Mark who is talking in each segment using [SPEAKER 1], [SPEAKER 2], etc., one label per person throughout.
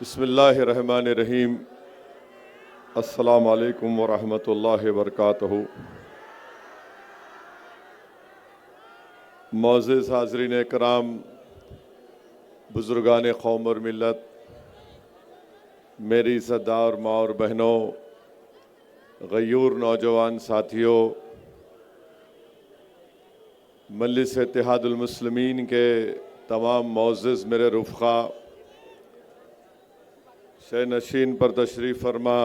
[SPEAKER 1] बिस्मिल्लाहिर्रहमानिर्रहीम। अस्सलामु अलैकुम वरहमतुल्लाहि वबरकातुहू। मोअज़्ज़िज़ हाज़रीन कराम, बुज़ुर्गान कौम और मिल्लत, मेरी इज़्ज़तदार माँ और बहनों, गयूर नौजवान साथियों, मजलिस इत्तेहादुल मुस्लिमीन के तमाम मोअज़्ज़िज़ मेरे रुफ़क़ा, शे नशीन पर तशरीफ़ फरमा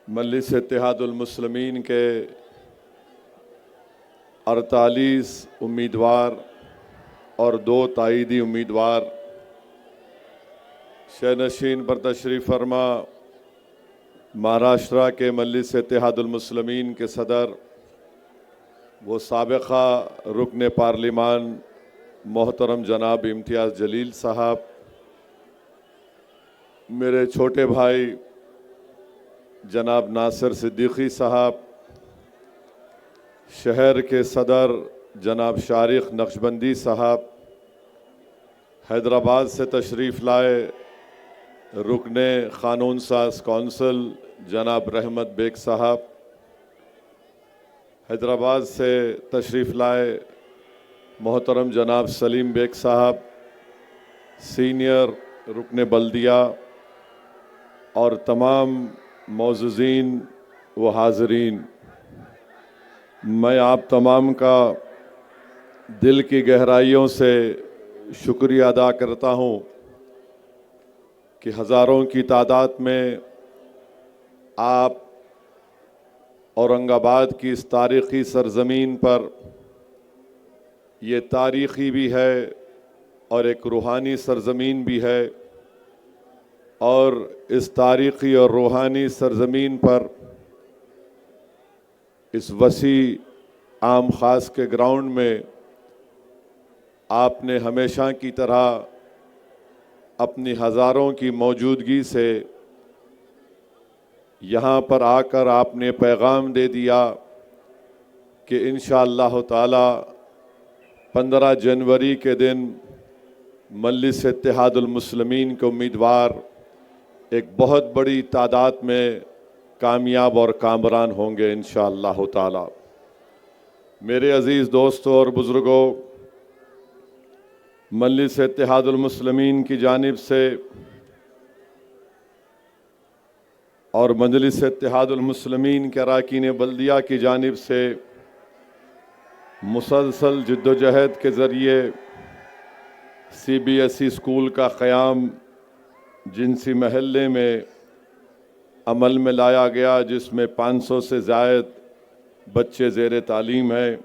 [SPEAKER 1] मजलिस इत्तेहादुल मुस्लिमीन के 48 उम्मीदवार और 2 ताईदी उम्मीदवार, शे नशीन पर तशरीफ़ फरमा महाराष्ट्र के मजलिस इत्तेहादुल मुस्लिमीन के सदर वो साबिक़ा रुकन पार्लिमान मोहतरम जनाब इम्तियाज़ जलील साहब, मेरे छोटे भाई जनाब नासिर सिद्दीकी साहब, शहर के सदर जनाब शारिक नक्शबंदी साहब, हैदराबाद से तशरीफ़ लाए रुकने क़ानून साज कौंसिल जनाब रहमत बेग साहब, हैदराबाद से तशरीफ़ लाए मोहतरम जनाब सलीम बेग साहब, सीनियर रुकने बल्दिया और तमाम मौजूदीन व हाज़रीन, मैं आप तमाम का दिल की गहराइयों से शुक्रिया अदा करता हूँ कि हज़ारों की तादाद में आप औरंगाबाद की इस तारीख़ी सरज़मीन पर, ये तारीख़ी भी है और एक रूहानी सरज़मीन भी है, और इस तारीख़ी और रूहानी सरज़मीन पर इस वसी आम ख़ास के ग्राउंड में आपने हमेशा की तरह अपनी हज़ारों की मौजूदगी से यहाँ पर आकर आपने पैगाम दे दिया कि इंशाअल्लाह ताला 15 जनवरी के दिन मजलिस इत्तेहादुल मुस्लिमीन के उम्मीदवार एक बहुत बड़ी तादाद में कामयाब और कामरान होंगे इंशाअल्लाह ताला। मेरे अज़ीज़ दोस्तों और बुज़ुर्गों, मजलिस इत्तेहादुल मुस्लिमीन की जानिब से और मजलिस इत्तेहादुल मुस्लिमीन के अरकान बल्दिया की जानिब से मुसलसल जिद्दोजहद के ज़रिए CBSE स्कूल का क़याम जिनसी महल्ले में अमल में लाया गया, जिसमें 500 से ज़ायद बच्चे ज़ेर तालीम हैं।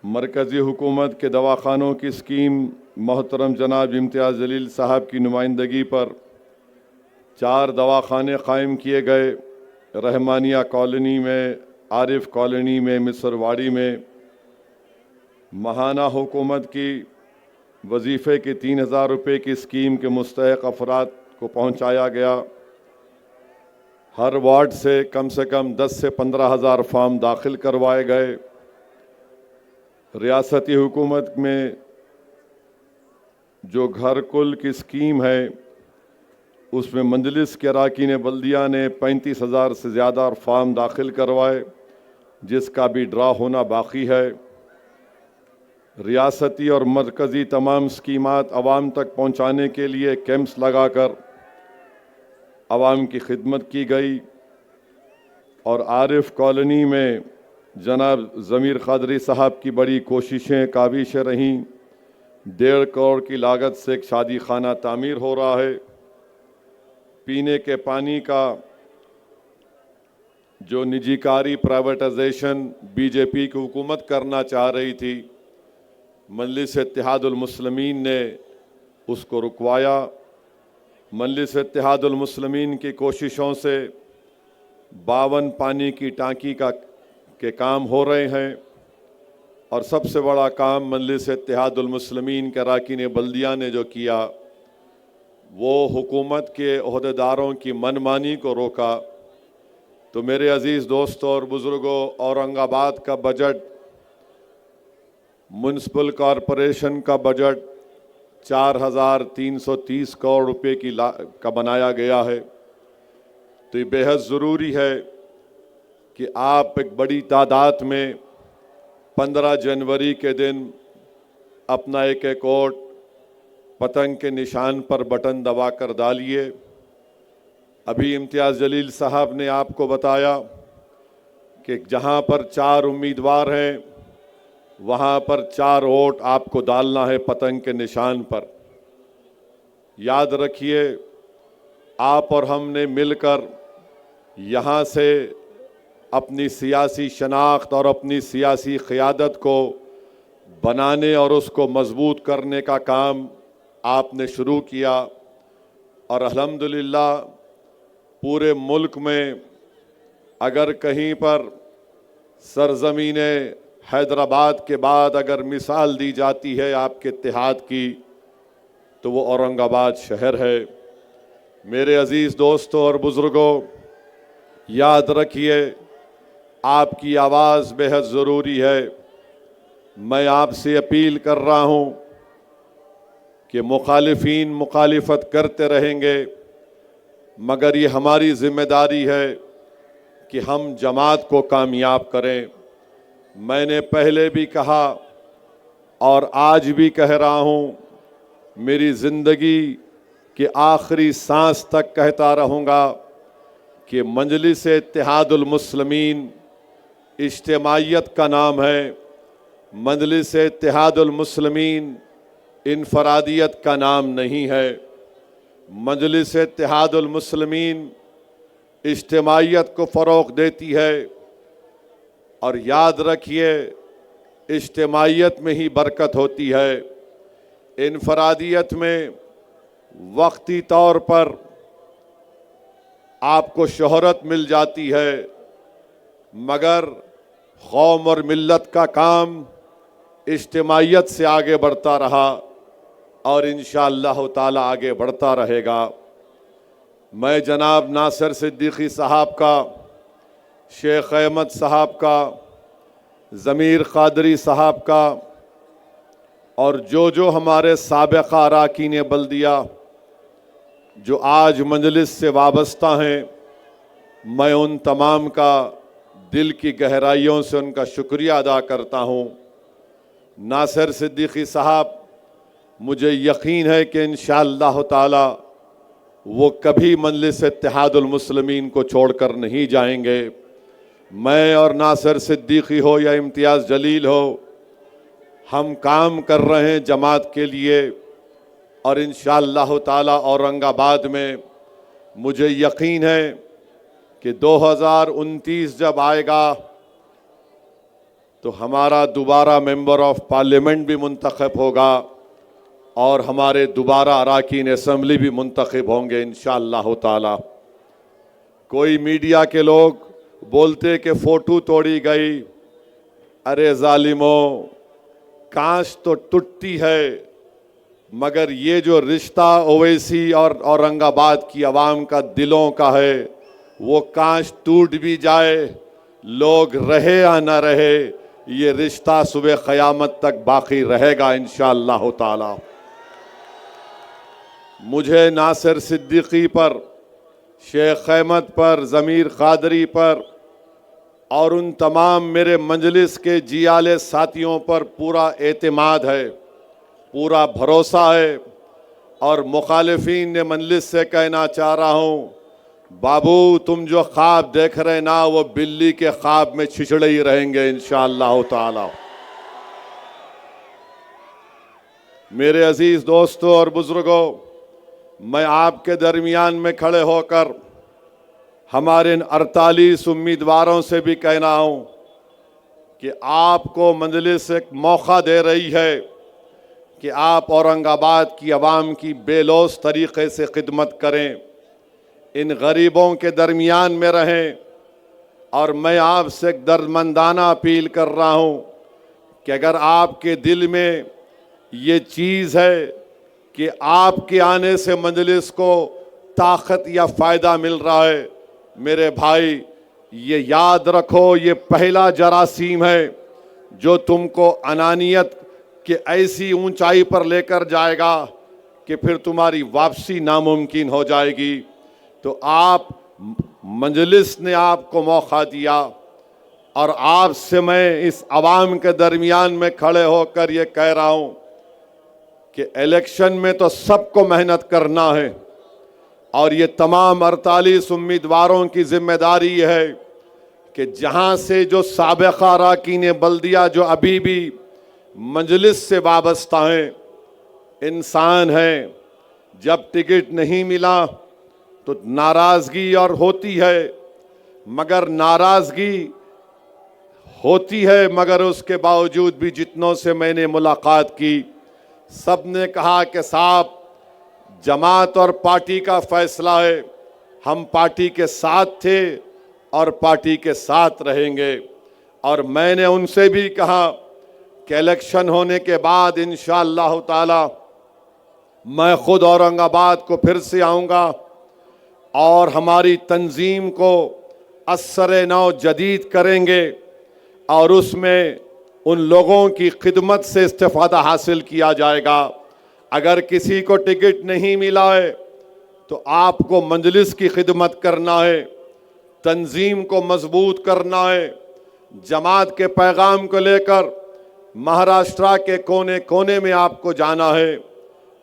[SPEAKER 1] मरकज़ी हुकूमत के दवाखानों की स्कीम मोहतरम जनाब इम्तियाज़ जलील साहब की नुमाइंदगी पर 4 दवाखाने क़ायम किए गए, रहमानिया कॉलोनी में, आरिफ कॉलोनी में, मिसरवाड़ी में। महाना हुकूमत की वजीफ़े की 3000 रुपये की स्कीम के मुस्तहक़ अफराद को पहुँचाया गया। हर वार्ड से कम 10 से 15 हज़ार फार्म दाखिल करवाए गए। रियासती हुकूमत में जो घर कुल की स्कीम है, उसमें मजलिस के अरकान बल्दिया ने 35,000 से ज़्यादा फार्म दाखिल करवाए, जिसका भी ड्रा होना बाकी है। रियासती और मरकज़ी तमाम स्कीमात आवाम तक पहुँचाने के लिए कैंप्स लगाकर आवाम की खिदमत की गई। और आरिफ कॉलोनी में जनाब ज़मीर क़ादरी साहब की बड़ी कोशिशें काबिशें रहीं। 1.5 करोड़ की लागत से एक शादी खाना तामीर हो रहा है। पीने के पानी का जो निजीकारी प्राइवेटाइजेशन बीजेपी की हुकूमत करना चाह रही थी, मजलिस इत्तेहादुल मुस्लिमीन ने उसको रुकवाया। मजलिस इत्तेहादुल मुस्लिमीन की कोशिशों से 52 पानी की टांकी के काम हो रहे हैं। और सबसे बड़ा काम मजलिस इत्तेहादुल मुस्लिमीन के अरकान बल्दिया ने जो किया, वो हुकूमत के ओहदेदारों की मनमानी को रोका। तो मेरे अज़ीज़ दोस्तों और बुज़ुर्गों, औरंगाबाद का बजट, म्युनिसिपल कॉरपोरेशन का बजट 4,330 करोड़ रुपए का बनाया गया है। तो ये बेहद ज़रूरी है कि आप एक बड़ी तादाद में 15 जनवरी के दिन अपना एक एक वोट पतंग के निशान पर बटन दबा कर डालिए। अभी इम्तियाज़ जलील साहब ने आपको बताया कि जहां पर 4 उम्मीदवार हैं वहां पर 4 वोट आपको डालना है पतंग के निशान पर। याद रखिए, आप और हमने मिलकर यहाँ से अपनी सियासी शनाख्त और अपनी सियासी क़ियादत को बनाने और उसको मज़बूत करने का काम आपने शुरू किया। और अल्हम्दुलिल्लाह पूरे मुल्क में अगर कहीं पर सरज़मीन हैदराबाद के बाद अगर मिसाल दी जाती है आपके इत्तेहाद की, तो वो औरंगाबाद शहर है। मेरे अज़ीज़ दोस्तों और बुज़ुर्गों, याद रखिए, आपकी आवाज़ बेहद ज़रूरी है। मैं आपसे अपील कर रहा हूँ कि मुखालिफिन मुखालिफत करते रहेंगे, मगर ये हमारी ज़िम्मेदारी है कि हम जमात को कामयाब करें। मैंने पहले भी कहा और आज भी कह रहा हूँ, मेरी ज़िंदगी के आखिरी सांस तक कहता रहूँगा कि मजलिस इत्तेहादुल मुस्लिमीन इज्तिमाइयत का नाम है। मजलिस इत्तेहादुल मुस्लिमीन इनफरादियत का नाम नहीं है। मजलिस इत्तेहादुल मुस्लिमीन इज्तिमाइयत को फ़रोग़ देती है। और याद रखिए, इज्तिमाइयत में ही बरकत होती है। इनफरादियत में वक्ती तौर पर आपको शोहरत मिल जाती है, मगर कौम और मिल्लत का काम इज्तिमाइयत से आगे बढ़ता रहा और इंशाअल्लाह ताला आगे बढ़ता रहेगा। मैं जनाब नासिर सिद्दीकी साहब का, शेख अहमद साहब का, ज़मीर क़ादरी साहब का और जो हमारे साबिक़ा अरकान बल्दिया जो आज मजलिस से वाबस्ता हैं, मैं उन तमाम का दिल की गहराइयों से उनका शुक्रिया अदा करता हूँ। नासिर सिद्दीकी साहब, मुझे यकीन है कि इंशाअल्लाह ताला वो कभी मजलिस इत्तेहादुल मुस्लिमीन को छोड़कर नहीं जाएंगे। मैं और नासिर सिद्दीकी हो या इम्तियाज़ जलील हो, हम काम कर रहे हैं जमात के लिए। और इंशाअल्लाह ताला औरंगाबाद में मुझे यकीन है कि 2029 जब आएगा तो हमारा दोबारा मेंबर ऑफ पार्लियामेंट भी मुंतखब होगा और हमारे दोबारा अरकान असम्बली भी मुंतखब होंगे इंशाअल्लाह ताला। कोई मीडिया के लोग बोलते कि फ़ोटो तोड़ी गई। अरे जालिमों, कांच तो टूटती है, मगर ये जो रिश्ता ओवैसी और औरंगाबाद की आवाम का दिलों का है, वो कांच टूट भी जाए, लोग रहे या न रहे, ये रिश्ता सुबह क़यामत तक बाकी रहेगा इंशाअल्लाह ताला। मुझे नासिर सिद्दीकी पर, शेख अहमद पर, ज़मीर क़ादरी पर और उन तमाम मेरे मजलिस के जियाले साथियों पर पूरा एतमाद है, पूरा भरोसा है। और मुखालिफिन ने मजलिस से कहना चाह रहा हूँ, बाबू तुम जो ख्वाब देख रहे ना, वो बिल्ली के ख्वाब में छिछड़े ही रहेंगे इंशाअल्लाह ताला। मेरे अजीज़ दोस्तों और बुज़ुर्गों, मैं आपके दरमियान में खड़े होकर हमारे इन 48 उम्मीदवारों से भी कहना हूँ कि आपको मजलिस एक मौका दे रही है कि आप औरंगाबाद की आवाम की बेलौस तरीक़े से खिदमत करें, इन गरीबों के दरमियान में रहें। और मैं आपसे एक दर्दमंदाना अपील कर रहा हूँ कि अगर आपके दिल में ये चीज़ है कि आपके आने से मजलिस को ताकत या फ़ायदा मिल रहा है, मेरे भाई ये याद रखो, ये पहला जरासीम है जो तुमको अनानियत कि ऐसी ऊंचाई पर लेकर जाएगा कि फिर तुम्हारी वापसी नामुमकिन हो जाएगी। तो आप मजलिस ने आपको मौका दिया और आपसे मैं इस आवाम के दरमियान में खड़े होकर ये कह रहा हूं कि इलेक्शन में तो सबको मेहनत करना है और ये तमाम 48 उम्मीदवारों की जिम्मेदारी है कि जहां से जो साबिक़ा अरकान बल्दिया जो अभी भी मजलिस से वाबस्ता हैं, इंसान हैं, जब टिकट नहीं मिला तो नाराज़गी और होती है, मगर नाराज़गी होती है, मगर उसके बावजूद भी जितनों से मैंने मुलाकात की सब ने कहा कि साहब जमात और पार्टी का फैसला है, हम पार्टी के साथ थे और पार्टी के साथ रहेंगे। और मैंने उनसे भी कहा कि इलेक्शन होने के बाद इंशाअल्लाह ताला मैं खुद औरंगाबाद को फिर से आऊँगा और हमारी तंजीम को असर नौ जदीद करेंगे और उसमें उन लोगों की खिदमत से इस्तिफ़ादा हासिल किया जाएगा। अगर किसी को टिकट नहीं मिला है तो आपको मजलिस की खिदमत करना है, तंजीम को मजबूत करना है, जमात के पैगाम को लेकर महाराष्ट्र के कोने कोने में आपको जाना है।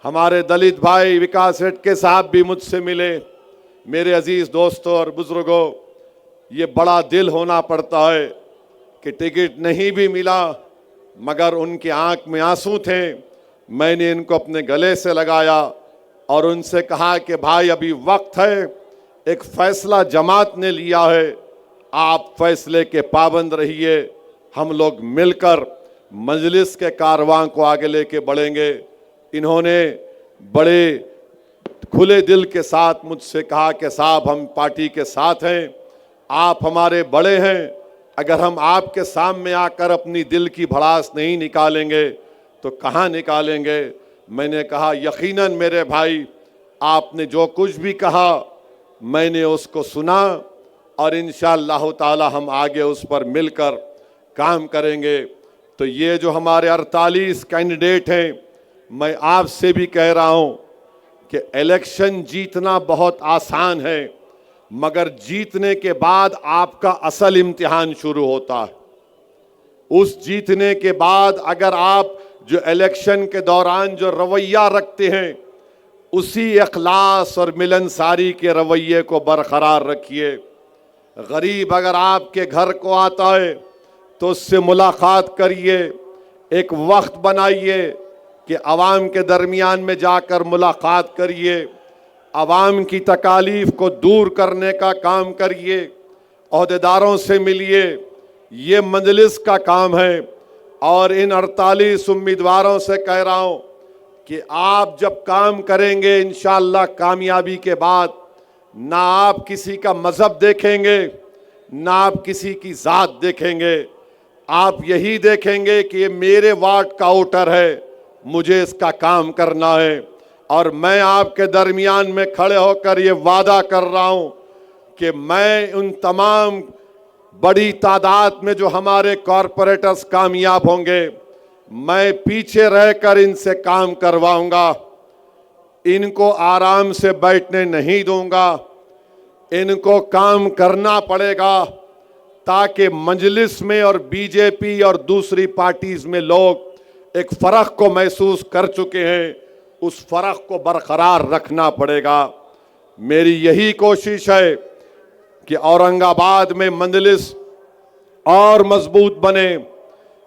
[SPEAKER 1] हमारे दलित भाई विकास हेडके साहब भी मुझसे मिले। मेरे अजीज़ दोस्तों और बुज़ुर्गों, ये बड़ा दिल होना पड़ता है कि टिकट नहीं भी मिला मगर उनकी आंख में आंसू थे। मैंने इनको अपने गले से लगाया और उनसे कहा कि भाई अभी वक्त है, एक फ़ैसला जमात ने लिया है, आप फैसले के पाबंद रहिए, हम लोग मिलकर मजलिस के कारवां को आगे लेके बढ़ेंगे। इन्होंने बड़े खुले दिल के साथ मुझसे कहा कि साहब हम पार्टी के साथ हैं, आप हमारे बड़े हैं, अगर हम आपके सामने आकर अपनी दिल की भड़ास नहीं निकालेंगे तो कहाँ निकालेंगे। मैंने कहा यकीनन मेरे भाई, आपने जो कुछ भी कहा मैंने उसको सुना और इंशाअल्लाह ताला हम आगे उस पर मिलकर काम करेंगे। तो ये जो हमारे 48 कैंडिडेट हैं, मैं आपसे भी कह रहा हूँ कि इलेक्शन जीतना बहुत आसान है, मगर जीतने के बाद आपका असल इम्तिहान शुरू होता है। उस जीतने के बाद अगर आप जो इलेक्शन के दौरान जो रवैया रखते हैं उसी इखलास और मिलनसारी के रवैये को बरकरार रखिए। गरीब अगर आपके घर को आता है तो उससे मुलाकात करिए, एक वक्त बनाइए कि आवाम के दरमियान में जाकर मुलाकात करिए, आवाम की तकालीफ को दूर करने का काम करिए, ओहदेदारों से मिलिए। ये मजलिस का काम है और इन 48 उम्मीदवारों से कह रहा हूँ कि आप जब काम करेंगे इंशाअल्लाह कामयाबी के बाद ना आप किसी का मज़हब देखेंगे, ना आप किसी की ज़ात देखेंगे, आप यही देखेंगे कि ये मेरे वार्ड का वोटर है, मुझे इसका काम करना है। और मैं आपके दरमियान में खड़े होकर ये वादा कर रहा हूँ कि मैं उन तमाम बड़ी तादाद में जो हमारे कॉरपोरेटर्स कामयाब होंगे, मैं पीछे रहकर इनसे काम करवाऊंगा, इनको आराम से बैठने नहीं दूंगा, इनको काम करना पड़ेगा ताकि मजलिस में और बीजेपी और दूसरी पार्टीज में लोग एक फ़र्क को महसूस कर चुके हैं, उस फ़र्क को बरकरार रखना पड़ेगा। मेरी यही कोशिश है कि औरंगाबाद में मजलिस और मजबूत बने।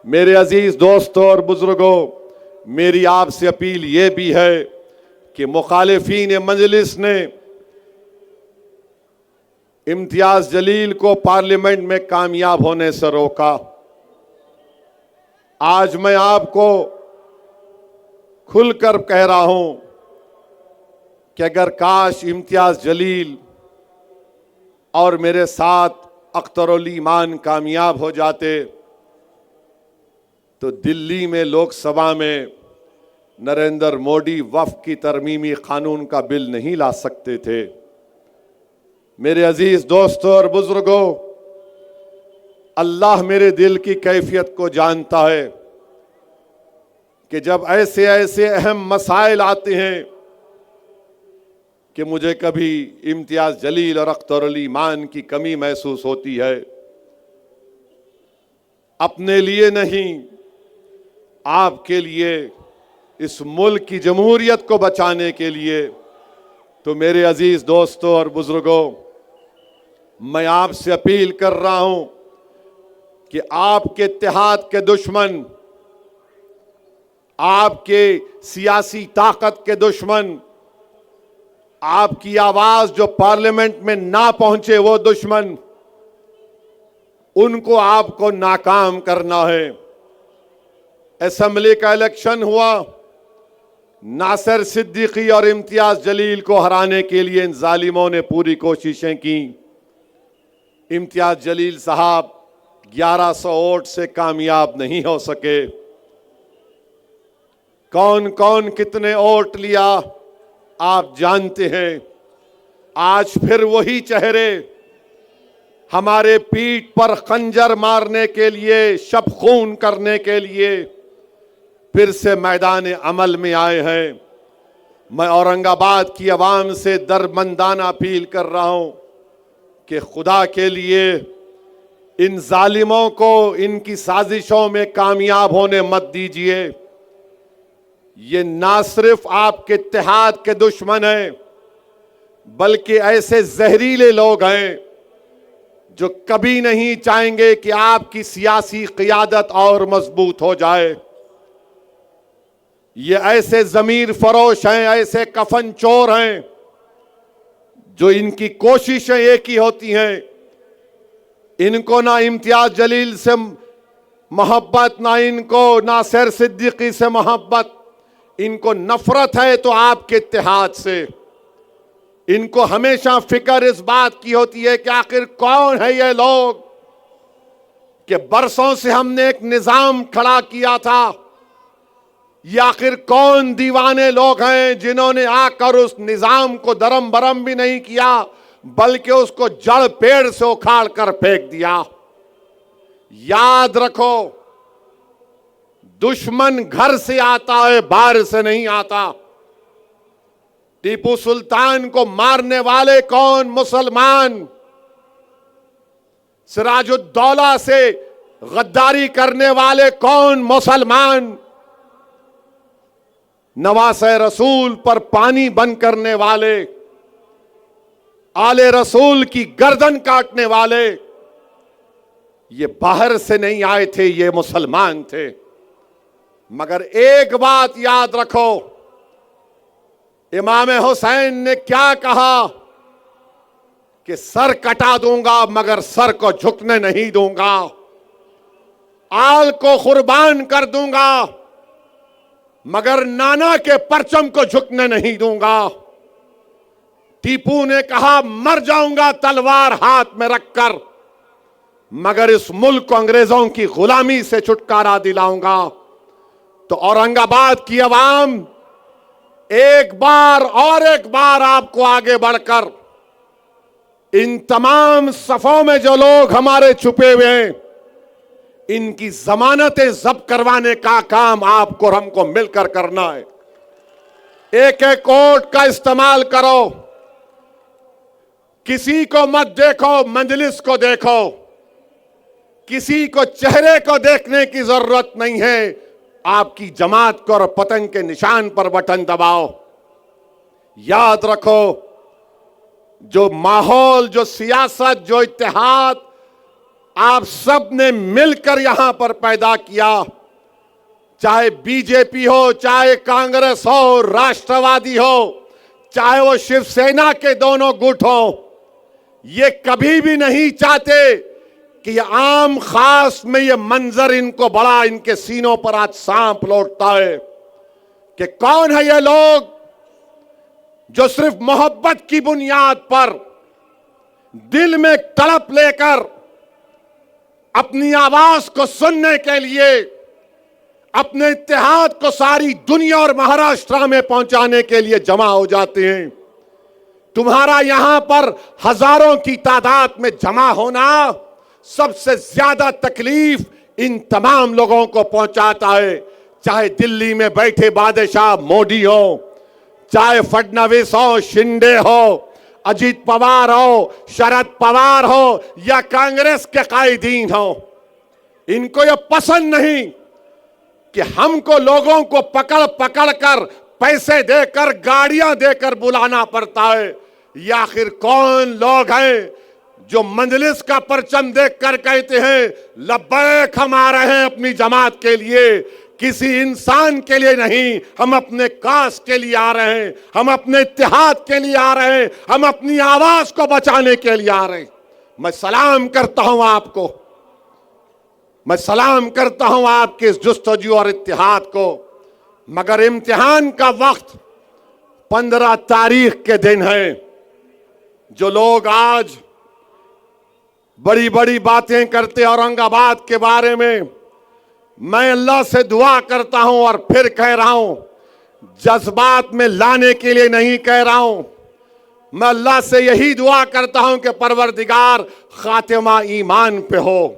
[SPEAKER 1] मेरे अजीज़ दोस्तों और बुज़ुर्गों, मेरी आपसे अपील ये भी है कि मुखालिफीन मजलिस ने इम्तियाज़ जलील को पार्लियामेंट में कामयाब होने से रोका। आज मैं आपको खुलकर कह रहा हूं कि अगर काश इम्तियाज़ जलील और मेरे साथ अख्तरुल ईमान कामयाब हो जाते तो दिल्ली में लोकसभा में नरेंद्र मोदी वफ़ की तरमीमी कानून का बिल नहीं ला सकते थे। मेरे अजीज़ दोस्तों और बुज़ुर्गों, अल्लाह मेरे दिल की कैफियत को जानता है। कि जब ऐसे ऐसे अहम मसाइल आते हैं कि मुझे कभी इम्तियाज जलील और अख्तर अली ईमान की कमी महसूस होती है। अपने लिए नहीं, आपके लिए, इस मुल्क की जमहूरियत को बचाने के लिए। तो मेरे अजीज दोस्तों और बुजुर्गों, मैं आपसे अपील कर रहा हूं कि आपके इत्तेहाद के दुश्मन, आपके सियासी ताकत के दुश्मन, आपकी आवाज जो पार्लियामेंट में ना पहुंचे वो दुश्मन, उनको आपको नाकाम करना है। असेंबली का इलेक्शन हुआ, नासिर सिद्दीकी और इम्तियाज जलील को हराने के लिए इन जालिमों ने पूरी कोशिशें की। इम्तियाज जलील साहब 1100 वोट से कामयाब नहीं हो सके। कौन कौन कितने वोट लिया आप जानते हैं। आज फिर वही चेहरे हमारे पीठ पर खंजर मारने के लिए, शब खून करने के लिए फिर से मैदान अमल में आए हैं। मैं औरंगाबाद की आवाम से दरमंदाना अपील कर रहा हूं कि खुदा के लिए इन जालिमों को इनकी साजिशों में कामयाब होने मत दीजिए। ये ना सिर्फ आपके इत्तेहाद के दुश्मन हैं, बल्कि ऐसे जहरीले लोग हैं जो कभी नहीं चाहेंगे कि आपकी सियासी क़ियादत और मजबूत हो जाए। ये ऐसे ज़मीर फरोश हैं, ऐसे कफन चोर हैं, जो इनकी कोशिशें एक ही होती हैं, इनको ना इम्तियाज जलील से मोहब्बत, ना इनको नासिर सिद्दीकी से मोहब्बत, इनको नफरत है तो आपके इत्तेहाद से। इनको हमेशा फिक्र इस बात की होती है कि आखिर कौन है ये लोग कि बरसों से हमने एक निजाम खड़ा किया था। ये आखिर कौन दीवाने लोग हैं जिन्होंने आकर उस निजाम को दरम बरम भी नहीं किया, बल्कि उसको जड़ पेड़ से उखाड़ कर फेंक दिया। याद रखो, दुश्मन घर से आता है, बाहर से नहीं आता। टीपू सुल्तान को मारने वाले कौन? मुसलमान। सिराजुद्दौला से गद्दारी करने वाले कौन? मुसलमान। नवासे रसूल पर पानी बंद करने वाले, आले रसूल की गर्दन काटने वाले, ये बाहर से नहीं आए थे, ये मुसलमान थे। मगर एक बात याद रखो, इमाम हुसैन ने क्या कहा कि सर कटा दूंगा मगर सर को झुकने नहीं दूंगा, आल को कुर्बान कर दूंगा मगर नाना के परचम को झुकने नहीं दूंगा। टीपू ने कहा मर जाऊंगा तलवार हाथ में रखकर, मगर इस मुल्क को अंग्रेजों की गुलामी से छुटकारा दिलाऊंगा। तो औरंगाबाद की आवाम एक बार और एक बार आपको आगे बढ़कर इन तमाम सफों में जो लोग हमारे छुपे हुए हैं, इनकी जमानतें जब्त करवाने का काम आपको और हमको मिलकर करना है। एक एक वोट का इस्तेमाल करो, किसी को मत देखो, मजलिस को देखो। किसी को चेहरे को देखने की जरूरत नहीं है, आपकी जमात को और पतंग के निशान पर बटन दबाओ। याद रखो, जो माहौल, जो सियासत, जो इत्तेहाद आप सब ने मिलकर यहां पर पैदा किया, चाहे बीजेपी हो, चाहे कांग्रेस हो, राष्ट्रवादी हो, चाहे वो शिवसेना के दोनों गुट हो, ये कभी भी नहीं चाहते कि ये आम खास में ये मंजर इनको बड़ा, इनके सीनों पर आज सांप लौटता है कि कौन है ये लोग जो सिर्फ मोहब्बत की बुनियाद पर दिल में तड़प लेकर अपनी आवाज को सुनने के लिए अपने इत्तेहाद को सारी दुनिया और महाराष्ट्र में पहुंचाने के लिए जमा हो जाते हैं। तुम्हारा यहां पर हजारों की तादाद में जमा होना सबसे ज्यादा तकलीफ इन तमाम लोगों को पहुंचाता है,
[SPEAKER 2] चाहे दिल्ली में बैठे बादशाह मोदी हो, चाहे फडणवीस हो, शिंदे हो, अजीत पवार हो, शरद पवार हो या कांग्रेस के कायदीन हो, इनको यह पसंद नहीं कि हमको लोगों को पकड़ पकड़ कर पैसे देकर गाड़ियां देकर बुलाना पड़ता है। या आखिर कौन लोग हैं जो मजलिस का परचम देखकर कहते हैं लब्बैक हम आ रहे हैं अपनी जमात के लिए, किसी इंसान के लिए नहीं, हम अपने कास के लिए आ रहे हैं, हम अपने इत्तेहाद के लिए आ रहे हैं, हम अपनी आवाज को बचाने के लिए आ रहे हैं। मैं सलाम करता हूं आपको, मैं सलाम करता हूं आपके इस जुस्तजू और इत्तेहाद को, मगर इम्तिहान का वक्त 15 तारीख के दिन है। जो लोग आज बड़ी बड़ी बातें करते औरंगाबाद के बारे में, मैं अल्लाह से दुआ करता हूं और फिर कह रहा हूं, जज्बात में लाने के लिए नहीं कह रहा हूं, मैं अल्लाह से यही दुआ करता हूं कि परवरदिगार खातिमा ईमान पे हो,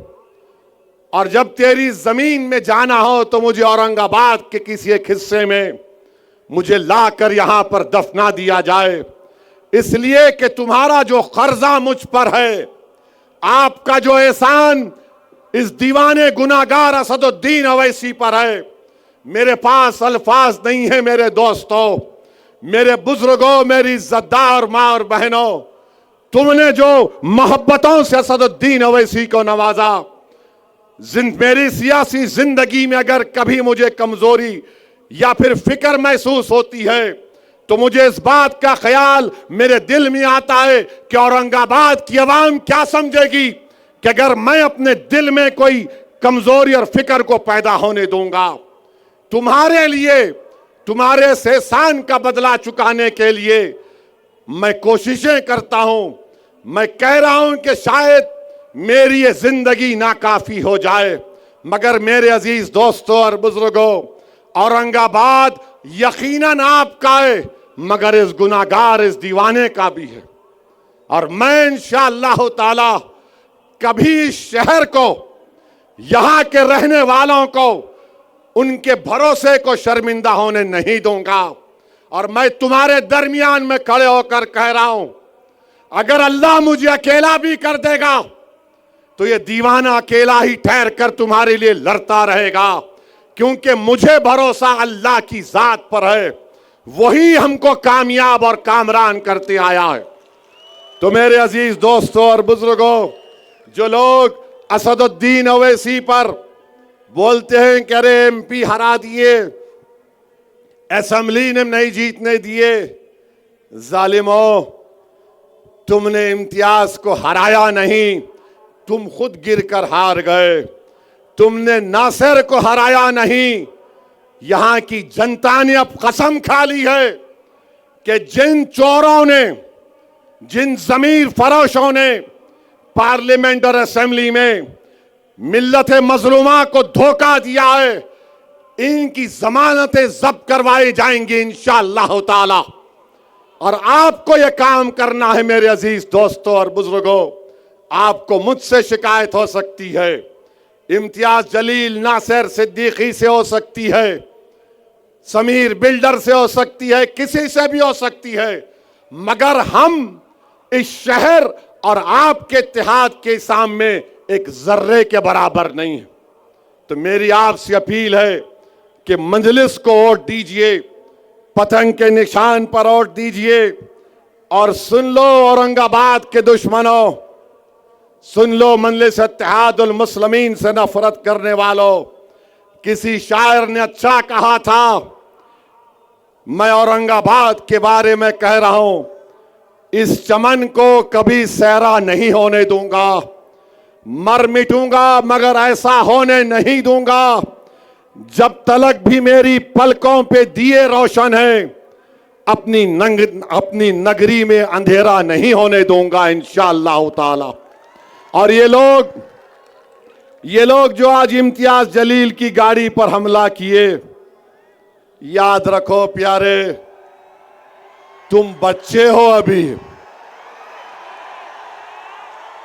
[SPEAKER 2] और जब तेरी जमीन में जाना हो तो मुझे औरंगाबाद के किसी एक हिस्से में मुझे लाकर यहां पर दफना दिया जाए, इसलिए कि तुम्हारा जो कर्जा मुझ पर है, आपका जो एहसान इस दीवाने गुनाहगार असदुद्दीन अवैसी पर है। मेरे पास अल्फाज नहीं है मेरे दोस्तों, मेरे बुजुर्गों, मेरी इज्जतदार माँ और बहनों, तुमने जो मोहब्बतों से असदुद्दीन अवैसी को नवाजा, मेरी सियासी जिंदगी में अगर कभी मुझे कमजोरी या फिर फिक्र महसूस होती है तो मुझे इस बात का ख्याल मेरे दिल में आता है कि औरंगाबाद की आवाम क्या समझेगी कि अगर मैं अपने दिल में कोई कमजोरी और फिक्र को पैदा होने दूंगा। तुम्हारे लिए, तुम्हारे इस एहसान का बदला चुकाने के लिए मैं कोशिशें करता हूं। मैं कह रहा हूं कि शायद मेरी ये जिंदगी नाकाफी हो जाए, मगर मेरे अजीज दोस्तों और बुजुर्गों, औरंगाबाद यकीनन आपका है, मगर इस गुनाहगार, इस दीवाने का भी है। और मैं इंशाअल्लाह ताला कभी इस शहर को, यहां के रहने वालों को, उनके भरोसे को शर्मिंदा होने नहीं दूंगा। और मैं तुम्हारे दरमियान में खड़े होकर कह रहा हूं, अगर अल्लाह मुझे अकेला भी कर देगा तो ये दीवाना अकेला ही ठहर कर तुम्हारे लिए लड़ता रहेगा, क्योंकि मुझे भरोसा अल्लाह की जात पर है, वही हमको कामयाब और कामरान करते आया है। तो मेरे अजीज दोस्तों और बुजुर्गों, जो लोग असदुद्दीन अवैसी पर बोलते हैं कि अरे एमपी हरा दिए, असेंबली ने नहीं जीतने दिए, जालिमों, तुमने इम्तियाज को हराया नहीं, तुम खुद गिरकर हार गए। तुमने नासिर को हराया नहीं, यहां की जनता ने अब कसम खा ली है कि जिन चोरों ने, जिन जमीर फरोशों ने पार्लियामेंट और असेंबली में मिल्लत मजलूमा को धोखा दिया है, इनकी जमानतें जब्त करवाई जाएंगी इंशाअल्लाह ताला। और आपको यह काम करना है मेरे अजीज दोस्तों और बुजुर्गों। आपको मुझसे शिकायत हो सकती है, इम्तियाज जलील, नासिर सिद्दीकी से हो सकती है, समीर बिल्डर से हो सकती है, किसी से भी हो सकती है, मगर हम इस शहर और आपके इत्तेहाद के सामने एक जर्रे के बराबर नहीं है। तो मेरी आपसे अपील है कि मजलिस को वोट दीजिए, पतंग के निशान पर वोट दीजिए। और सुन लो औरंगाबाद के दुश्मनों, सुन लो मजलिस इत्तेहादुल मुस्लिमीन से नफरत करने वालों, किसी शायर ने अच्छा कहा था, मैं औरंगाबाद के बारे में कह रहा हूं, इस चमन को कभी सहरा नहीं होने दूंगा, मर मिटूंगा मगर ऐसा होने नहीं दूंगा। जब तलक भी मेरी पलकों पे दिए रोशन है, अपनी नगरी में अंधेरा नहीं होने दूंगा इंशाअल्लाह ताला। और ये लोग जो आज इम्तियाज जलील की गाड़ी पर हमला किए, याद रखो प्यारे, तुम बच्चे हो अभी,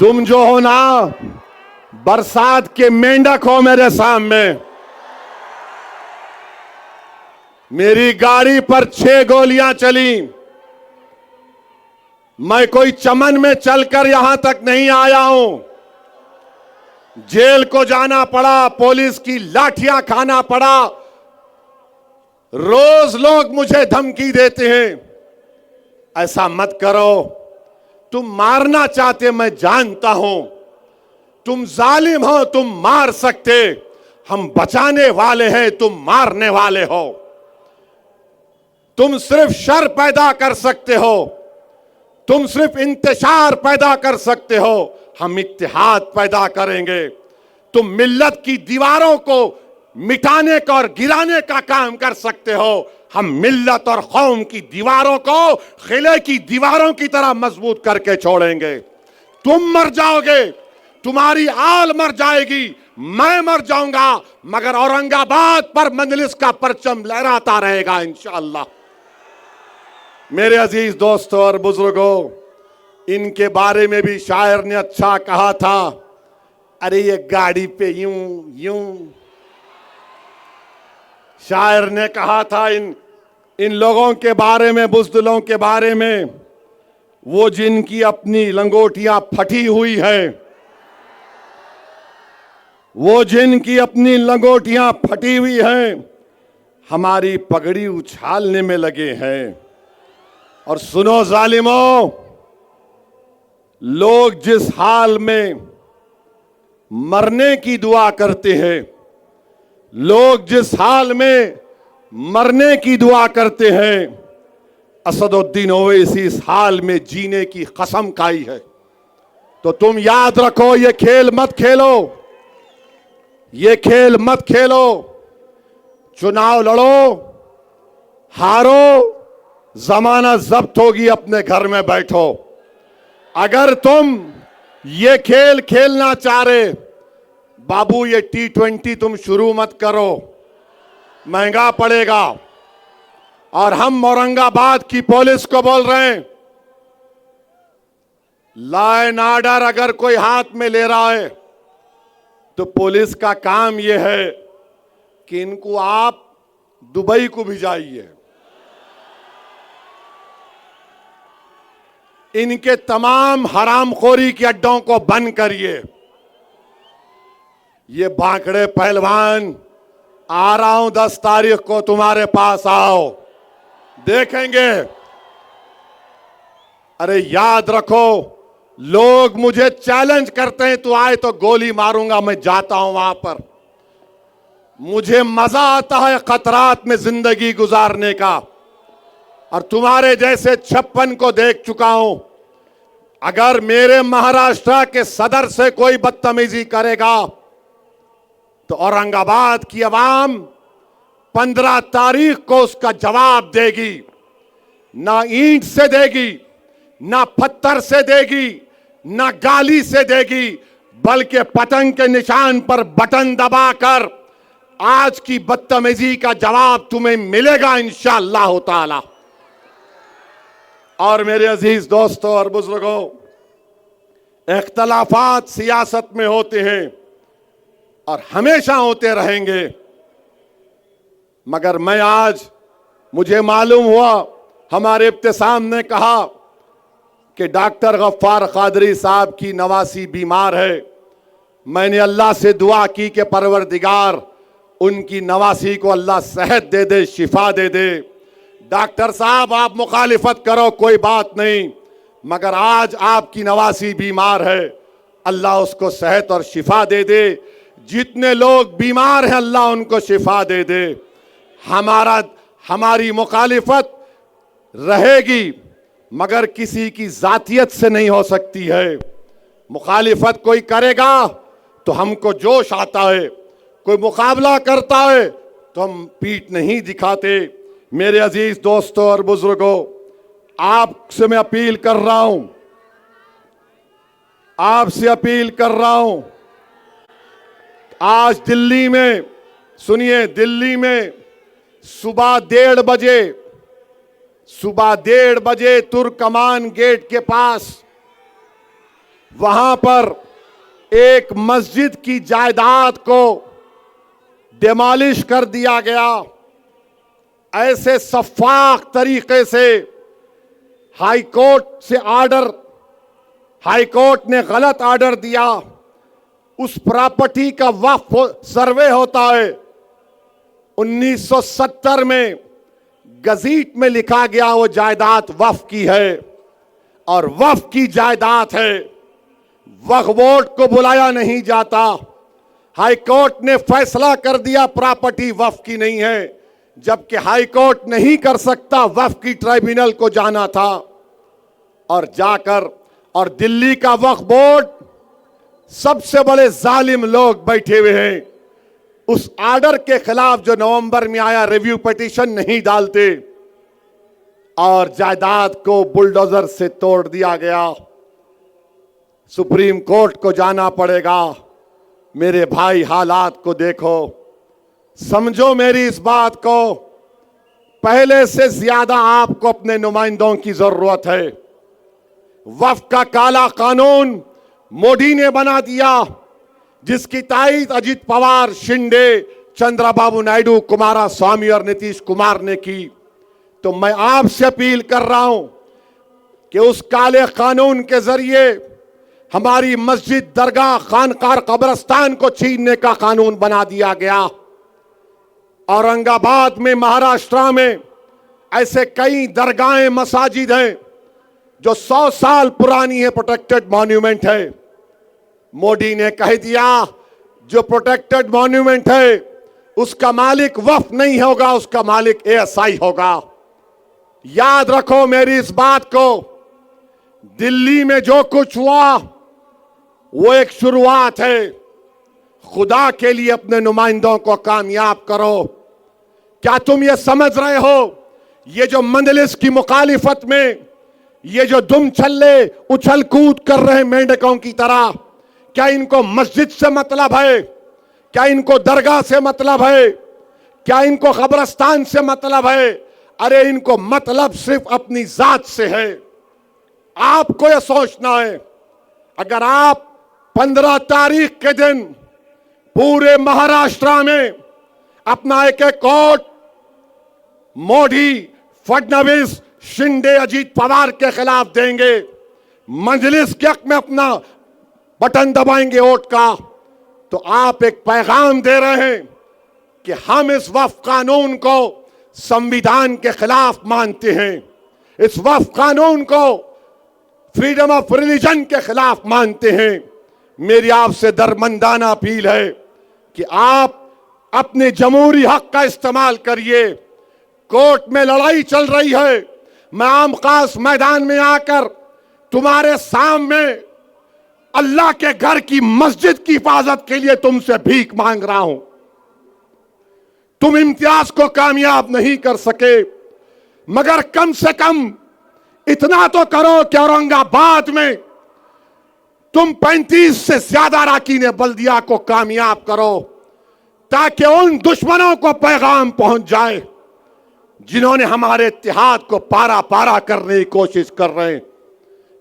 [SPEAKER 2] तुम जो हो ना बरसात के मेंढक हो मेरे सामने। मेरी गाड़ी पर 6 गोलियां चली। मैं कोई चमन में चलकर यहां तक नहीं आया हूं। जेल को जाना पड़ा, पुलिस की लाठियां खाना पड़ा। रोज लोग मुझे धमकी देते हैं, ऐसा मत करो। तुम मारना चाहते, मैं जानता हूं। तुम जालिम हो, तुम मार सकते। हम बचाने वाले हैं, तुम मारने वाले हो। तुम सिर्फ शर पैदा कर सकते हो, तुम सिर्फ इंतशार पैदा कर सकते हो। हम इत्तेहाद पैदा करेंगे। तुम मिल्लत की दीवारों को मिटाने का और गिराने का काम कर सकते हो। हम मिल्लत और कौम की दीवारों को किले की दीवारों की तरह मजबूत करके छोड़ेंगे। तुम मर जाओगे, तुम्हारी आल मर जाएगी, मैं मर जाऊंगा, मगर औरंगाबाद पर मजलिस का परचम लहराता रहेगा इंशाअल्लाह। मेरे अजीज दोस्तों और बुजुर्गों, इनके बारे में भी शायर ने अच्छा कहा था, अरे ये गाड़ी पे यूं यूं। शायर ने कहा था इन लोगों के बारे में, बुज़दिलों के बारे में, वो जिनकी अपनी लंगोटियां फटी हुई है, वो जिनकी अपनी लंगोटियां फटी हुई हैं, हमारी पगड़ी उछालने में लगे हैं। और सुनो जालिमों, लोग जिस हाल में मरने की दुआ करते हैं, लोग जिस हाल में मरने की दुआ करते हैं, असदुद्दीन ओवैसी इस हाल में जीने की कसम खाई है। तो तुम याद रखो, ये खेल मत खेलो, ये खेल मत खेलो। चुनाव लड़ो, हारो, जमाना जब्त होगी, अपने घर में बैठो। अगर तुम ये खेल खेलना चाह रहे, बाबू ये T20 तुम शुरू मत करो, महंगा पड़ेगा। और हम औरंगाबाद की पुलिस को बोल रहे हैं, लॉ एंड ऑर्डर अगर कोई हाथ में ले रहा है तो पुलिस का काम यह है कि इनको आप दुबई को भिजाइए, इनके तमाम हरामखोरी के अड्डों को बंद करिए। ये बांकड़े पहलवान, आ रहा हूं 10 तारीख को, तुम्हारे पास आओ, देखेंगे। अरे याद रखो, लोग मुझे चैलेंज करते हैं, तू आए तो गोली मारूंगा। मैं जाता हूं वहां पर, मुझे मजा आता है खतरात में जिंदगी गुजारने का। और तुम्हारे जैसे 56 को देख चुका हूं। अगर मेरे महाराष्ट्र के सदर से कोई बदतमीजी करेगा तो औरंगाबाद की आवाम 15 तारीख को उसका जवाब देगी। ना ईंट से देगी, ना पत्थर से देगी, ना गाली से देगी, बल्कि पतंग के निशान पर बटन दबाकर आज की बदतमीजी का जवाब तुम्हें मिलेगा इंशाअल्लाह ताला। और मेरे अजीज दोस्तों और बुजुर्गों, इख्तलाफात सियासत में होते हैं और हमेशा होते रहेंगे, मगर मैं आज, मुझे मालूम हुआ, हमारे इब्तिसाम ने कहा कि डॉक्टर गफ्फार कादरी साहब की नवासी बीमार है। मैंने अल्लाह से दुआ की कि परवरदिगार उनकी नवासी को अल्लाह सेहत दे दे, शिफा दे दे। डॉक्टर साहब आप मुखालिफत करो, कोई बात नहीं, मगर आज आपकी नवासी बीमार है, अल्लाह उसको सेहत और शिफा दे दे। जितने लोग बीमार हैं अल्लाह उनको शिफा दे दे। हमारी मुखालिफत रहेगी, मगर किसी की जातियत से नहीं हो सकती है। मुखालिफत कोई करेगा तो हमको जोश आता है, कोई मुकाबला करता है तो हम पीठ नहीं दिखाते। मेरे अजीज दोस्तों और बुजुर्गों, आपसे मैं अपील कर रहा हूं, आपसे अपील कर रहा हूं। आज दिल्ली में, सुनिए, दिल्ली में सुबह 1:30 बजे तुर्कमान गेट के पास, वहां पर एक मस्जिद की जायदाद को डिमोलिश कर दिया गया। ऐसे शफाफ तरीके से हाई कोर्ट ने गलत ऑर्डर दिया, उस प्रॉपर्टी का वक्फ सर्वे होता है। 1970 में गजीट में लिखा गया वो जायदाद वक्फ की है और वक्फ की जायदाद है, वक्फ बोर्ड को बुलाया नहीं जाता। हाई कोर्ट ने फैसला कर दिया प्रॉपर्टी वक्फ की नहीं है, जबकि हाई कोर्ट नहीं कर सकता, वक्फ की ट्राइब्यूनल को जाना था। और जाकर और दिल्ली का वक्फ बोर्ड, सबसे बड़े जालिम लोग बैठे हुए हैं, उस आर्डर के खिलाफ जो नवंबर में आया रिव्यू पिटीशन नहीं डालते और जायदाद को बुलडोजर से तोड़ दिया गया। सुप्रीम कोर्ट को जाना पड़ेगा। मेरे भाई, हालात को देखो, समझो मेरी इस बात को। पहले से ज्यादा आपको अपने नुमाइंदों की जरूरत है। वक्फ का काला कानून मोदी ने बना दिया, जिसकी तायीद अजित पवार, शिंदे, चंद्रबाबू नायडू, कुमारस्वामी और नीतीश कुमार ने की। तो मैं आपसे अपील कर रहा हूं कि उस काले कानून के जरिए हमारी मस्जिद, दरगाह, खानकार, कब्रिस्तान को छीनने का कानून बना दिया गया। औरंगाबाद में, महाराष्ट्र में ऐसे कई दरगाहें, मसाजिद हैं जो 100 साल पुरानी है, प्रोटेक्टेड मॉन्यूमेंट है। मोदी ने कह दिया जो प्रोटेक्टेड मॉन्यूमेंट है उसका मालिक वक्फ नहीं होगा, उसका मालिक एएसआई होगा। याद रखो मेरी इस बात को। दिल्ली में जो कुछ हुआ वो एक शुरुआत है। खुदा के लिए अपने नुमाइंदों को कामयाब करो। क्या तुम ये समझ रहे हो, ये जो मंजलिस की मुखालिफत में ये जो दुम छल्ले उछल कूद कर रहे मेंढकों की तरह, क्या इनको मस्जिद से मतलब है? क्या इनको दरगाह से मतलब है? क्या इनको कब्रिस्तान से मतलब है? अरे इनको मतलब सिर्फ अपनी जात से है। आपको यह सोचना है, अगर आप 15 तारीख के दिन पूरे महाराष्ट्र में अपना एक कोर्ट मोदी, फडणवीस, शिंदे, अजीत पवार के खिलाफ देंगे, मजलिस के हक में अपना बटन दबाएंगे वोट का, तो आप एक पैगाम दे रहे हैं कि हम इस वक्फ कानून को संविधान के खिलाफ मानते हैं, इस वक्फ कानून को फ्रीडम ऑफ रिलीजन के खिलाफ मानते हैं। मेरी आपसे दरमंदाना अपील है कि आप अपने जमहूरी हक का इस्तेमाल करिए। कोर्ट में लड़ाई चल रही है, मैं आम खास मैदान में आकर तुम्हारे सामने अल्लाह के घर की मस्जिद की हिफाजत के लिए तुमसे भीख मांग रहा हूं। तुम इम्तियाज को कामयाब नहीं कर सके, मगर कम से कम इतना तो करो कि औरंगाबाद में तुम 35 से ज्यादा अरकान बल्दिया को कामयाब करो, ताकि उन दुश्मनों को पैगाम पहुंच जाए जिन्होंने हमारे इत्तेहाद को पारा पारा करने की कोशिश कर रहे हैं।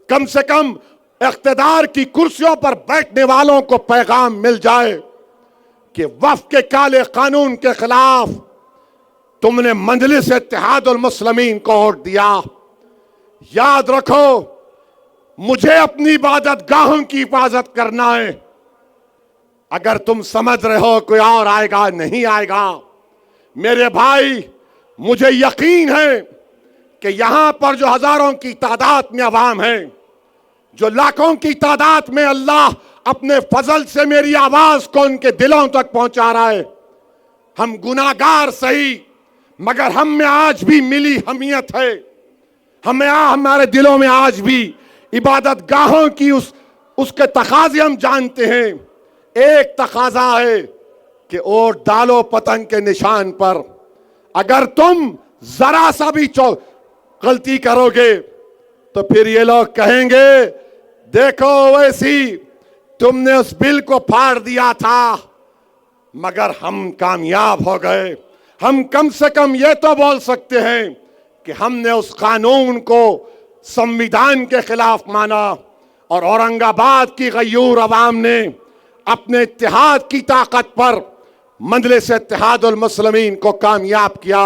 [SPEAKER 2] कम से कम इख्तिदार की कुर्सियों पर बैठने वालों को पैगाम मिल जाए कि वक्फ के काले कानून के खिलाफ तुमने मजलिस इत्तेहादुल मुस्लिमीन को वोट दिया। याद रखो, मुझे अपनी इबादत गाहों की हिफाजत करना है। अगर तुम समझ रहे हो कोई और आएगा, नहीं आएगा। मेरे भाई, मुझे यकीन है कि यहां पर जो हजारों की तादाद में अवाम है, जो लाखों की तादाद में अल्लाह अपने फजल से मेरी आवाज को उनके दिलों तक पहुंचा रहा है। हम गुनाहगार सही, मगर हम में आज भी मिली हमियत है। हमारे दिलों में आज भी इबादत गाहों की उसके तकाजे हम जानते हैं। एक तकाजा है कि वोट डालो पतंग के निशान पर। अगर तुम जरा सा भी गलती करोगे तो फिर ये लोग कहेंगे, देखो वैसी तुमने उस बिल को फाड़ दिया था, मगर हम कामयाब हो गए। हम कम से कम ये तो बोल सकते हैं कि हमने उस कानून को संविधान के खिलाफ माना और औरंगाबाद की गयूर अवाम ने अपने इत्तेहाद की ताकत पर मजलिस इत्तेहादुल मुस्लिमीन को कामयाब किया।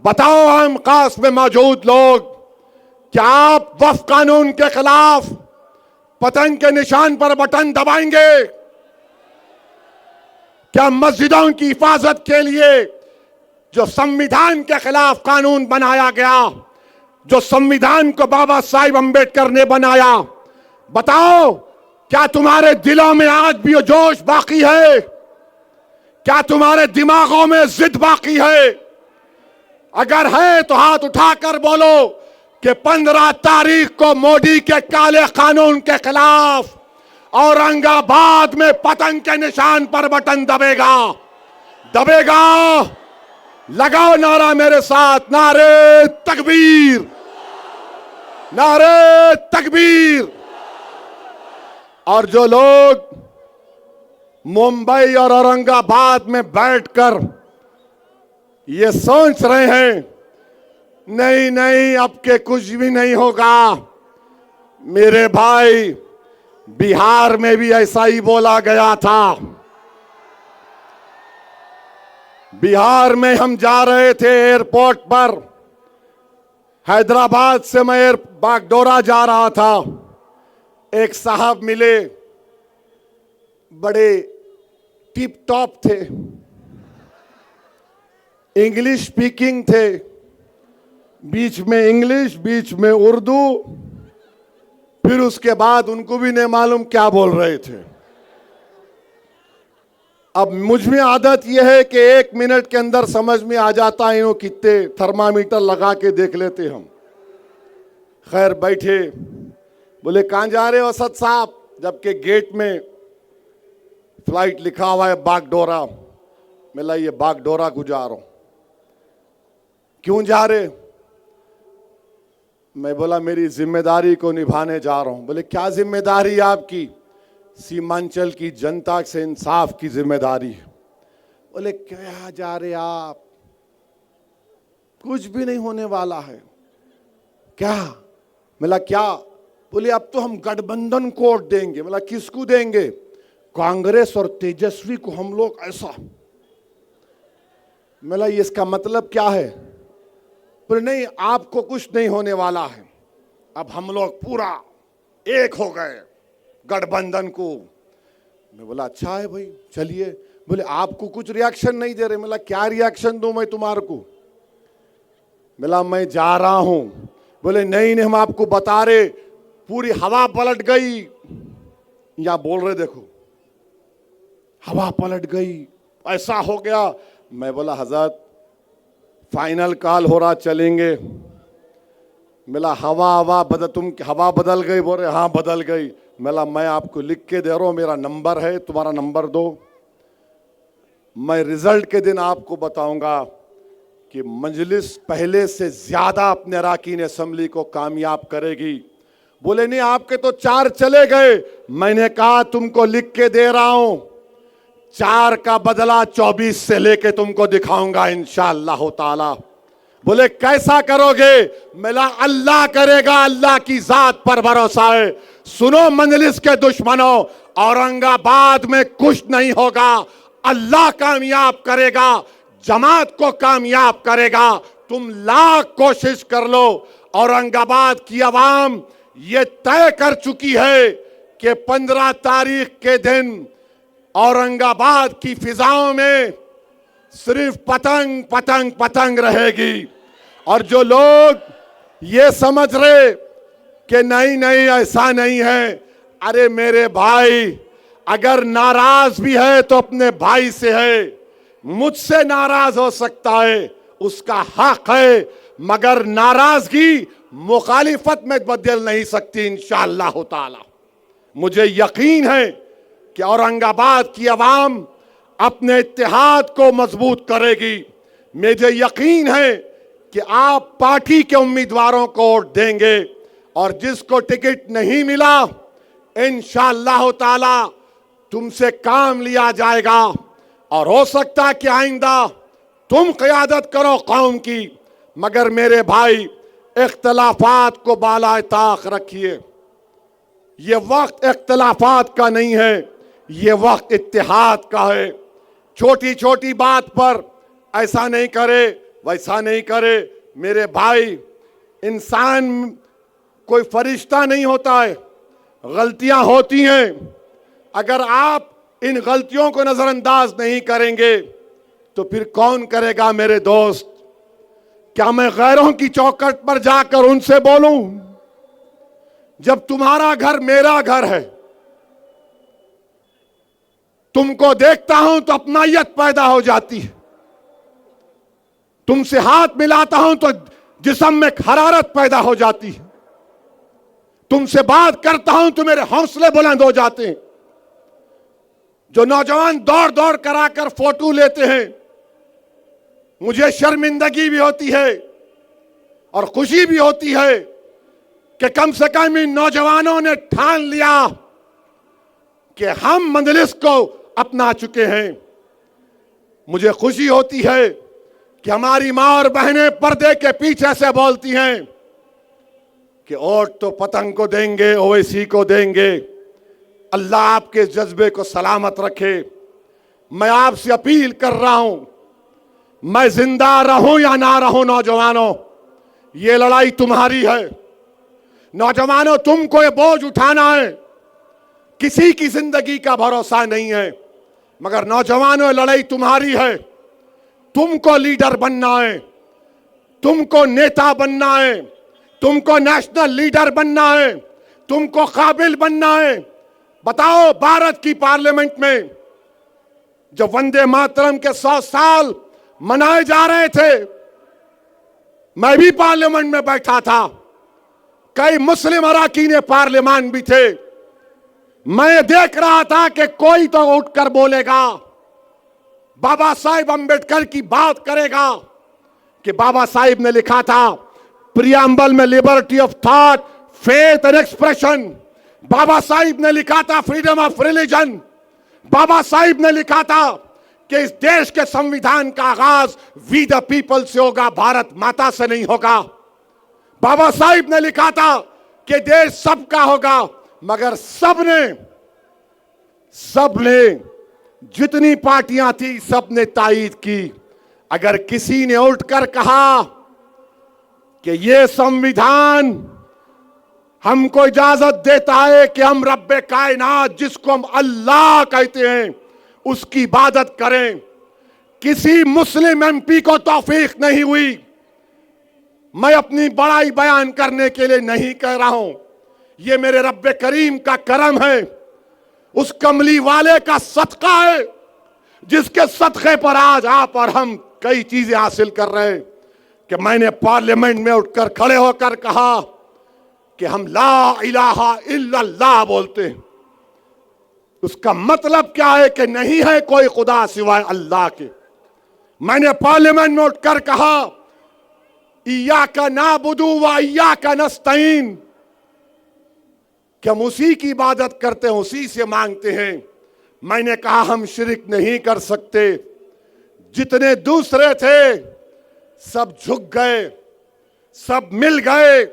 [SPEAKER 2] बताओ आम खास में मौजूद लोग, क्या आप वक्फ कानून के खिलाफ पतंग के निशान पर बटन दबाएंगे? क्या मस्जिदों की हिफाजत के लिए जो संविधान के खिलाफ कानून बनाया गया, जो संविधान को बाबा साहिब अंबेडकर ने बनाया, बताओ क्या तुम्हारे दिलों में आज भी वो जोश बाकी है? क्या तुम्हारे दिमागों में जिद बाकी है? अगर है तो हाथ उठाकर बोलो कि 15 तारीख को मोदी के काले कानून के खिलाफ औरंगाबाद में पतंग के निशान पर बटन दबेगा। दबेगा। लगाओ नारा मेरे साथ, नारे तकबीर, नारे तकबीर। और जो लोग मुंबई और औरंगाबाद में बैठकर ये सोच रहे हैं नहीं नहीं अब के कुछ भी नहीं होगा, मेरे भाई बिहार में भी ऐसा ही बोला गया था। बिहार में हम जा रहे थे एयरपोर्ट पर, हैदराबाद से मैं बागडोरा जा रहा था। एक साहब मिले, बड़े टिप टॉप थे, इंग्लिश स्पीकिंग थे, बीच में इंग्लिश बीच में उर्दू, फिर उसके बाद उनको भी नहीं मालूम क्या बोल रहे थे। अब मुझ में आदत यह है कि 1 मिनट के अंदर समझ में आ जाता है, कितने थर्मामीटर लगा के देख लेते हम। खैर बैठे, बोले कहाँ जा रहे हो असद साहब? जबकि गेट में फ्लाइट लिखा हुआ है बागडोरा। मैं ये बागडोरा को जा रहा हूं। क्यों जा रहे? मैं बोला मेरी जिम्मेदारी को निभाने जा रहा हूं। बोले क्या जिम्मेदारी आपकी? सीमांचल की जनता से इंसाफ की जिम्मेदारी है। बोले क्या जा रहे आप? कुछ भी नहीं होने वाला है। क्या? मिला क्या? बोले अब तो हम गठबंधन को वोट देंगे। बोला किसको देंगे? कांग्रेस और तेजस्वी को हम लोग ऐसा। मिला ये इसका मतलब क्या है? पर नहीं आपको कुछ नहीं होने वाला है, अब हम लोग पूरा एक हो गए गठबंधन को। मैं बोला अच्छा है भाई चलिए। बोले आपको कुछ रिएक्शन नहीं दे रहे। बोला क्या रिएक्शन दूं मैं तुम्हारे को? बोला मैं जा रहा हूं। बोले नहीं नहीं हम आपको बता रहे, पूरी हवा पलट गई। या बोल रहे देखो हवा पलट गई, ऐसा हो गया। मैं बोला हजरत फाइनल कॉल हो रहा, चलेंगे। मिला हवा बदल, तुम हवा बदल गई? बोल रहे हाँ बदल गई। मिला मैं आपको लिख के दे रहा हूं, मेरा नंबर है, तुम्हारा नंबर दो। मैं रिजल्ट के दिन आपको बताऊंगा कि मजलिस पहले से ज्यादा अपने अराकीन असेंबली को कामयाब करेगी। बोले नहीं आपके तो 4 चले गए। मैंने कहा तुमको लिख के दे रहा हूं, 4 का बदला 24 से लेके तुमको दिखाऊंगा इंशाअल्लाह ताला। बोले कैसा करोगे? मिला अल्लाह करेगा, अल्लाह की जात पर भरोसा है। सुनो मजलिस के दुश्मनों, औरंगाबाद में कुछ नहीं होगा, अल्लाह कामयाब करेगा, जमात को कामयाब करेगा। तुम लाख कोशिश कर लो। औरंगाबाद की आवाम ये तय कर चुकी है कि 15 तारीख के दिन औरंगाबाद की फिजाओं में सिर्फ पतंग पतंग पतंग रहेगी। और जो लोग ये समझ रहे कि नहीं नहीं ऐसा नहीं है, अरे मेरे भाई अगर नाराज भी है तो अपने भाई से है, मुझसे नाराज हो सकता है, उसका हक है, मगर नाराजगी मुखालिफत में बदल नहीं सकती इंशाअल्लाह ताला। मुझे यकीन है कि औरंगाबाद की आवाम अपने इत्तेहाद को मजबूत करेगी। मुझे यकीन है कि आप पार्टी के उम्मीदवारों को वोट देंगे और जिसको टिकट नहीं मिला इंशाअल्लाह ताला तुमसे काम लिया जाएगा। और हो सकता है कि आइंदा तुम क़यादत करो कौम की, मगर मेरे भाई इख्तलाफात को बाला ताक रखिए। ये वक्त इख्तलाफात का नहीं है, ये वक्त इत्तेहाद का है। छोटी छोटी बात पर ऐसा नहीं करे, वैसा नहीं करे मेरे भाई। इंसान कोई फरिश्ता नहीं होता है, गलतियां होती हैं। अगर आप इन गलतियों को नजरअंदाज नहीं करेंगे तो फिर कौन करेगा मेरे दोस्त? क्या मैं गैरों की चौखट पर जाकर उनसे बोलूं? जब तुम्हारा घर मेरा घर है, तुमको देखता हूं तो अपनायत पैदा हो जाती है, तुमसे हाथ मिलाता हूं तो जिस्म में हरारत पैदा हो जाती है, तुमसे बात करता हूं तो मेरे हौसले बुलंद हो जाते हैं। जो नौजवान दौड़ दौड़ कराकर फोटो लेते हैं, मुझे शर्मिंदगी भी होती है और खुशी भी होती है कि कम से कम इन नौजवानों ने ठान लिया कि हम मजलिस को अपना चुके हैं। मुझे खुशी होती है कि हमारी मां और बहनें पर्दे के पीछे से बोलती हैं कि वोट तो पतंग को देंगे, ओवैसी को देंगे। अल्लाह आपके जज्बे को सलामत रखे। मैं आपसे अपील कर रहा हूं, मैं जिंदा रहूं या ना रहूं, नौजवानों, ये लड़ाई तुम्हारी है। नौजवानों, तुमको ये बोझ उठाना है। किसी की जिंदगी का भरोसा नहीं है, मगर नौजवानों, लड़ाई तुम्हारी है। तुमको लीडर बनना है, तुमको नेता बनना है, तुमको नेशनल लीडर बनना है, तुमको काबिल बनना है। बताओ, भारत की पार्लियामेंट में जब वंदे मातरम के 100 साल मनाए जा रहे थे, मैं भी पार्लियामेंट में बैठा था। कई मुस्लिम अरकान पार्लियामेंट भी थे। मैं देख रहा था कि कोई तो उठकर बोलेगा, बाबा साहिब अंबेडकर की बात करेगा कि बाबा साहिब ने लिखा था प्रियम्बल में liberty of thought, faith and expression. Baba Sahib ने लिखा था freedom of religion. Baba Sahib ने लिखा था कि इस देश के संविधान का आगाज वी द पीपल से होगा, भारत माता से नहीं होगा। बाबा साहिब ने लिखा था कि देश सबका होगा, मगर सबने जितनी पार्टियां थी सबने तायीद की। अगर किसी ने उठकर कहा कि यह संविधान हमको इजाजत देता है कि हम रब्बे कायनात, जिसको हम अल्लाह कहते हैं, उसकी इबादत करें, किसी मुस्लिम एमपी को तौफीक नहीं हुई। मैं अपनी बड़ाई बयान करने के लिए नहीं कह रहा हूं, यह मेरे रब्बे करीम का करम है, उस कमली वाले का सदका है, जिसके सदके पर आज आप और हम कई चीजें हासिल कर रहे हैं। कि मैंने पार्लियामेंट में उठकर खड़े होकर कहा कि हम ला इलाहा इल्लल्लाह बोलते हैं। उसका मतलब क्या है? कि नहीं है कोई खुदा सिवाय अल्लाह के। मैंने पार्लियामेंट में उठकर कहा इय्याका नाबुदु व इय्याका नस्तईन, कि हम उसी की इबादत करते हैं, उसी से मांगते हैं। मैंने कहा हम शिरक नहीं कर सकते। जितने दूसरे थे सब झुक गए, सब मिल गए,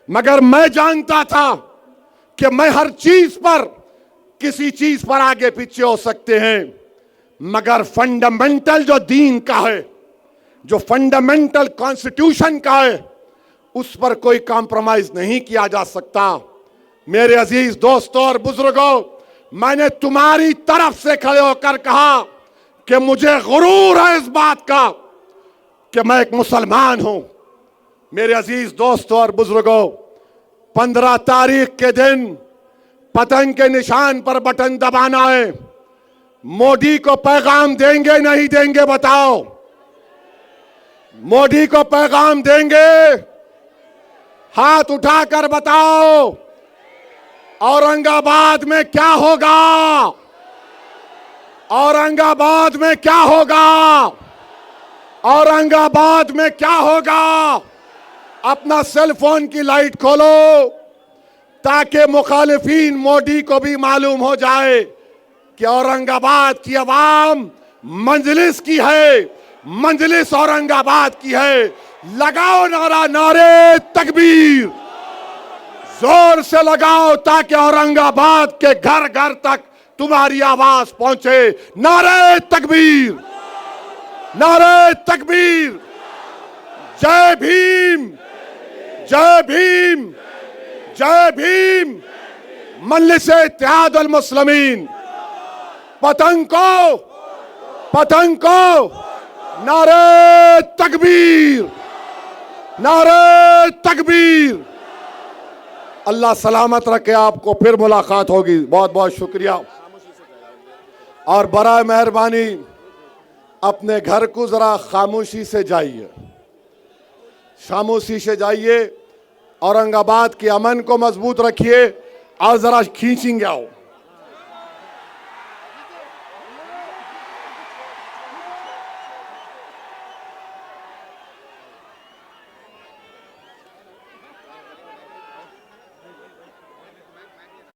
[SPEAKER 2] मगर मैं जानता था कि मैं हर चीज पर, किसी चीज पर आगे पीछे हो सकते हैं, मगर फंडामेंटल जो दीन का है, जो फंडामेंटल कॉन्स्टिट्यूशन का है, उस पर कोई कॉम्प्रोमाइज नहीं किया जा सकता। मेरे अजीज दोस्तों और बुजुर्गों, मैंने तुम्हारी तरफ से खड़े होकर कहा कि मुझे गुरूर है इस बात का कि मैं एक मुसलमान हूं। मेरे अजीज दोस्तों और बुजुर्गों, 15 तारीख के दिन पतंग के निशान पर बटन दबाना है। मोदी को पैगाम देंगे नहीं देंगे? बताओ, मोदी को पैगाम देंगे? हाथ उठाकर बताओ। औरंगाबाद में क्या होगा? औरंगाबाद में क्या होगा? औरंगाबाद में क्या होगा? अपना सेल फोन की लाइट खोलो ताकि मुखालिफिन मोदी को भी मालूम हो जाए कि औरंगाबाद की आवाम मंजलिस की है, मंजलिस औरंगाबाद की है। लगाओ नारा, नारे तकबीर, जोर से लगाओ ताकि औरंगाबाद के घर घर तक तुम्हारी आवाज पहुंचे। नारे तकबीर, नारे तकबीर, जय भीम, जय भीम, जय भीम। मजलिस-ए-इत्तेहादुल मुस्लिमीन पतंग को नारे तकबीर, नारे तकबीर। अल्लाह सलामत रखे, आपको फिर मुलाकात होगी। बहुत बहुत शुक्रिया। और बराए मेहरबानी अपने घर को जरा खामोशी से जाइए, खामोशी से जाइए। औरंगाबाद के अमन को मजबूत रखिए और जरा खींचेंगे आओ।